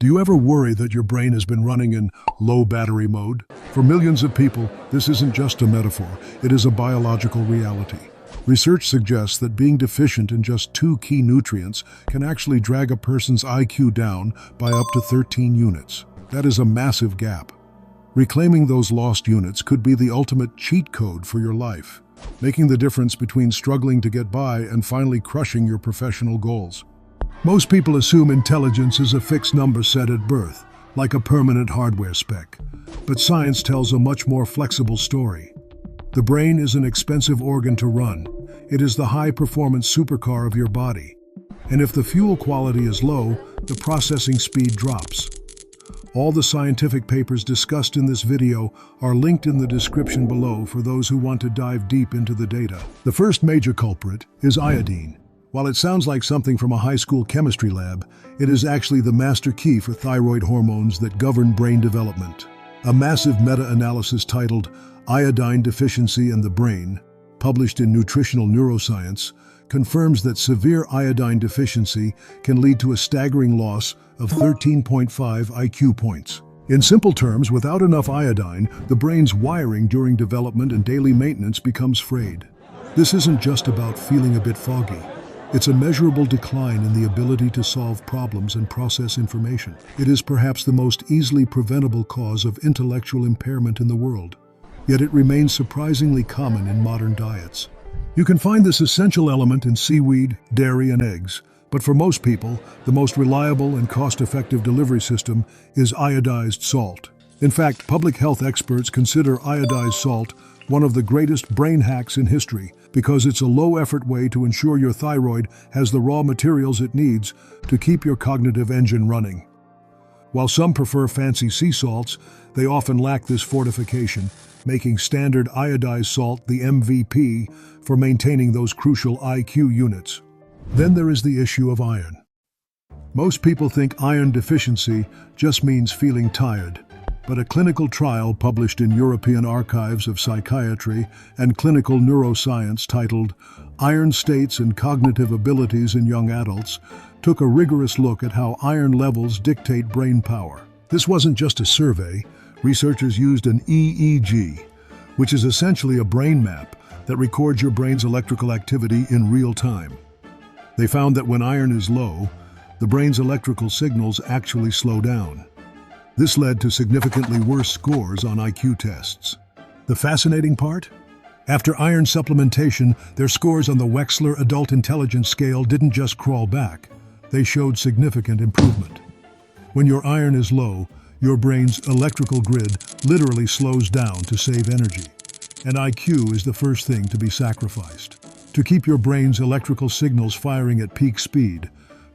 Do you ever worry that your brain has been running in low battery mode? For millions of people, this isn't just a metaphor, it is a biological reality. Research suggests that being deficient in just 2 key nutrients can actually drag a person's IQ down by up to 13 units. That is a massive gap. Reclaiming those lost units could be the ultimate cheat code for your life, making the difference between struggling to get by and finally crushing your professional goals. Most people assume intelligence is a fixed number set at birth, like a permanent hardware spec. But science tells a much more flexible story. The brain is an expensive organ to run. It is the high-performance supercar of your body. And if the fuel quality is low, the processing speed drops. All the scientific papers discussed in this video are linked in the description below for those who want to dive deep into the data. The first major culprit is iodine. While it sounds like something from a high school chemistry lab, it is actually the master key for thyroid hormones that govern brain development. A massive meta-analysis titled Iodine Deficiency and the Brain, published in Nutritional Neuroscience, confirms that severe iodine deficiency can lead to a staggering loss of 13.5 IQ points. In simple terms, without enough iodine, the brain's wiring during development and daily maintenance becomes frayed. This isn't just about feeling a bit foggy. It's a measurable decline in the ability to solve problems and process information. It is perhaps the most easily preventable cause of intellectual impairment in the world. Yet it remains surprisingly common in modern diets. You can find this essential element in seaweed, dairy, and eggs, but for most people, the most reliable and cost-effective delivery system is iodized salt. In fact, public health experts consider iodized salt one of the greatest brain hacks in history because it's a low-effort way to ensure your thyroid has the raw materials it needs to keep your cognitive engine running. While some prefer fancy sea salts, they often lack this fortification, making standard iodized salt the MVP for maintaining those crucial IQ units. Then there is the issue of iron. Most people think iron deficiency just means feeling tired. But a clinical trial published in European Archives of Psychiatry and Clinical Neuroscience titled Iron States and Cognitive Abilities in Young Adults took a rigorous look at how iron levels dictate brain power. This wasn't just a survey. Researchers used an EEG, which is essentially a brain map that records your brain's electrical activity in real time. They found that when iron is low, the brain's electrical signals actually slow down. This led to significantly worse scores on IQ tests. The fascinating part? After iron supplementation, their scores on the Wechsler Adult Intelligence Scale didn't just crawl back, they showed significant improvement. When your iron is low, your brain's electrical grid literally slows down to save energy, and IQ is the first thing to be sacrificed. To keep your brain's electrical signals firing at peak speed,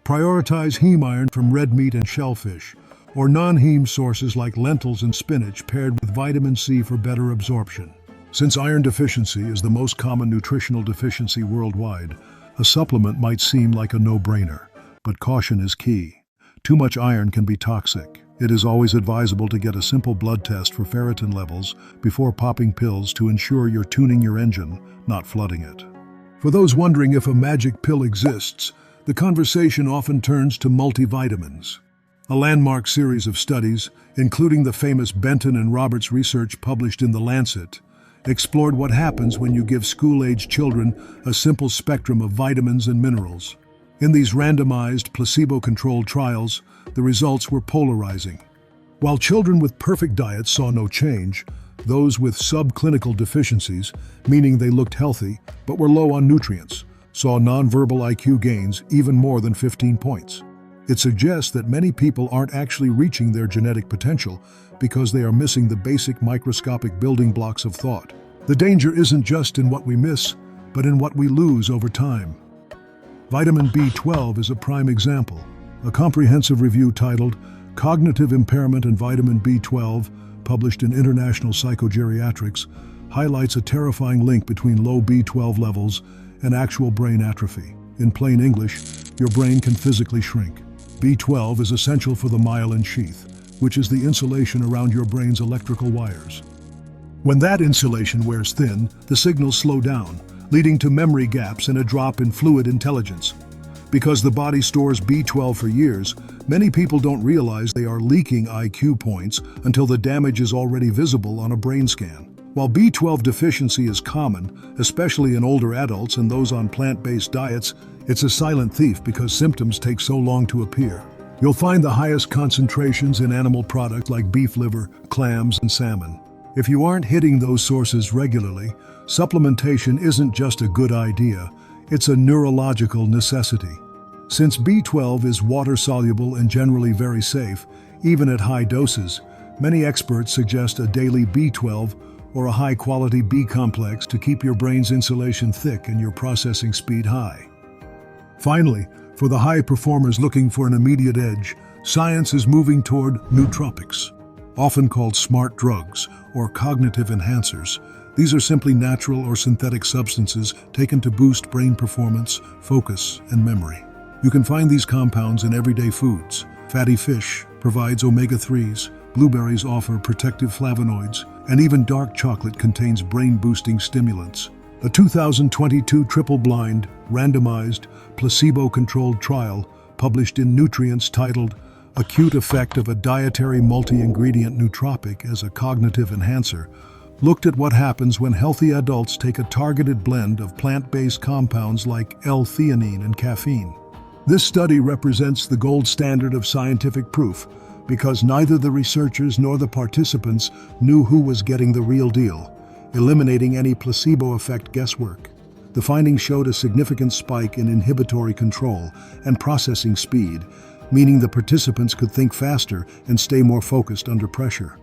prioritize heme iron from red meat and shellfish, or non-heme sources like lentils and spinach paired with vitamin C for better absorption. Since iron deficiency is the most common nutritional deficiency worldwide, a supplement might seem like a no-brainer, but caution is key. Too much iron can be toxic. It is always advisable to get a simple blood test for ferritin levels before popping pills to ensure you're tuning your engine, not flooding it. For those wondering if a magic pill exists, the conversation often turns to multivitamins. A landmark series of studies, including the famous Benton and Roberts research published in The Lancet, explored what happens when you give school-age children a simple spectrum of vitamins and minerals. In these randomized, placebo-controlled trials, the results were polarizing. While children with perfect diets saw no change, those with subclinical deficiencies, meaning they looked healthy but were low on nutrients, saw nonverbal IQ gains even more than 15 points. It suggests that many people aren't actually reaching their genetic potential because they are missing the basic microscopic building blocks of thought. The danger isn't just in what we miss, but in what we lose over time. Vitamin B12 is a prime example. A comprehensive review titled Cognitive Impairment and Vitamin B12, published in International Psychogeriatrics, highlights a terrifying link between low B12 levels and actual brain atrophy. In plain English, your brain can physically shrink. B12 is essential for the myelin sheath, which is the insulation around your brain's electrical wires. When that insulation wears thin, the signals slow down, leading to memory gaps and a drop in fluid intelligence. Because the body stores B12 for years, many people don't realize they are leaking IQ points until the damage is already visible on a brain scan. While B12 deficiency is common, especially in older adults and those on plant-based diets, it's a silent thief because symptoms take so long to appear. You'll find the highest concentrations in animal products like beef liver, clams, and salmon. If you aren't hitting those sources regularly, supplementation isn't just a good idea, it's a neurological necessity. Since B12 is water-soluble and generally very safe, even at high doses, many experts suggest a daily B12 or a high-quality B complex to keep your brain's insulation thick and your processing speed high. Finally, for the high performers looking for an immediate edge, science is moving toward nootropics, often called smart drugs or cognitive enhancers. These are simply natural or synthetic substances taken to boost brain performance, focus, and memory. You can find these compounds in everyday foods. Fatty fish provides omega-3s, blueberries offer protective flavonoids, and even dark chocolate contains brain-boosting stimulants. A 2022 triple-blind, randomized, placebo-controlled trial published in Nutrients titled Acute Effect of a Dietary Multi-Ingredient Nootropic as a Cognitive Enhancer looked at what happens when healthy adults take a targeted blend of plant-based compounds like L-theanine and caffeine. This study represents the gold standard of scientific proof because neither the researchers nor the participants knew who was getting the real deal, eliminating any placebo effect guesswork. The findings showed a significant spike in inhibitory control and processing speed, meaning the participants could think faster and stay more focused under pressure.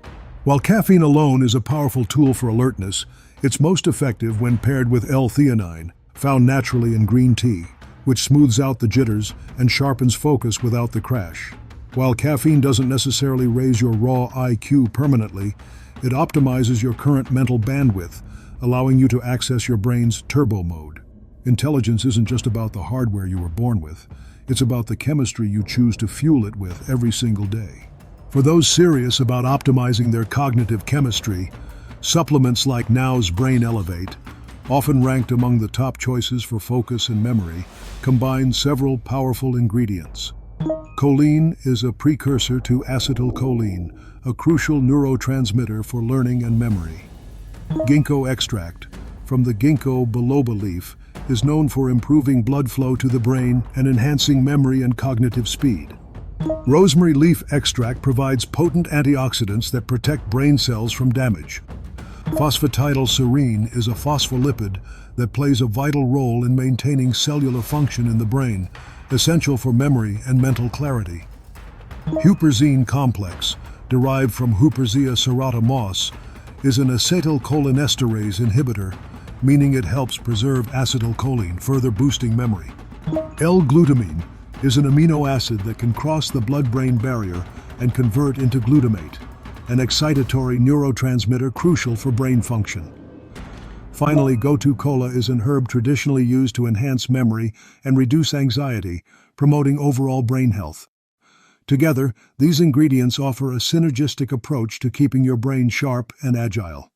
While caffeine alone is a powerful tool for alertness, it's most effective when paired with L-theanine, found naturally in green tea, which smooths out the jitters and sharpens focus without the crash. While caffeine doesn't necessarily raise your raw IQ permanently, it optimizes your current mental bandwidth, allowing you to access your brain's turbo mode. Intelligence isn't just about the hardware you were born with, it's about the chemistry you choose to fuel it with every single day. For those serious about optimizing their cognitive chemistry, supplements like Now's Brain Elevate, often ranked among the top choices for focus and memory, combine several powerful ingredients. Choline is a precursor to acetylcholine, a crucial neurotransmitter for learning and memory. Ginkgo extract, from the ginkgo biloba leaf, is known for improving blood flow to the brain and enhancing memory and cognitive speed. Rosemary leaf extract provides potent antioxidants that protect brain cells from damage. Phosphatidylserine is a phospholipid that plays a vital role in maintaining cellular function in the brain, essential for memory and mental clarity. Huperzine complex, derived from Huperzia serrata moss, is an acetylcholinesterase inhibitor, meaning it helps preserve acetylcholine, further boosting memory. L-glutamine is an amino acid that can cross the blood-brain barrier and convert into glutamate, an excitatory neurotransmitter crucial for brain function. Finally, gotu kola is an herb traditionally used to enhance memory and reduce anxiety, promoting overall brain health. Together, these ingredients offer a synergistic approach to keeping your brain sharp and agile.